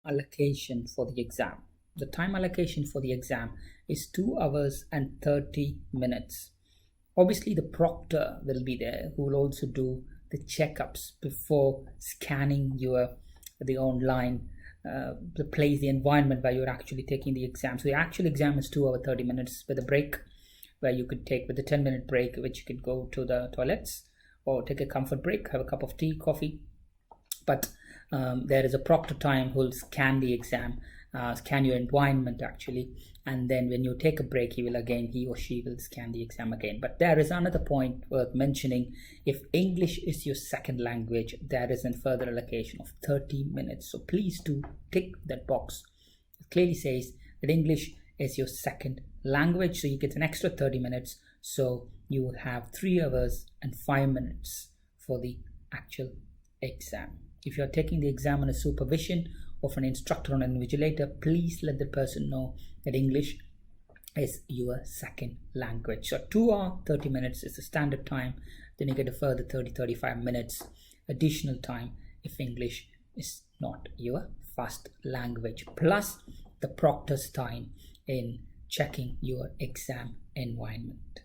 allocation for the exam. The time allocation for the exam is 2 hours and 30 minutes. Obviously, the proctor will be there who will also do the checkups before scanning the online the place, the environment where you're actually taking the exam. So the actual exam is 2 hours 30 minutes with a break where you could take with a 10-minute break, which you could go to the toilets or take a comfort break, have a cup of tea, coffee. But there is a proctor time who will scan the exam, scan your environment actually, and then when you take a break, he or she will scan the exam again. But there is another point worth mentioning. If English is your second language, there is a further allocation of 30 minutes. So please do tick that box. It clearly says that English is your second language, so you get an extra 30 minutes. So you will have 3 hours and 5 minutes for the actual exam. If you are taking the exam under supervision of an instructor or an invigilator, please let the person know that English is your second language. So 2 hours 30 minutes is the standard time. Then you get a further 30-35 minutes additional time if English is not your first language, plus the proctor's time in checking your exam environment.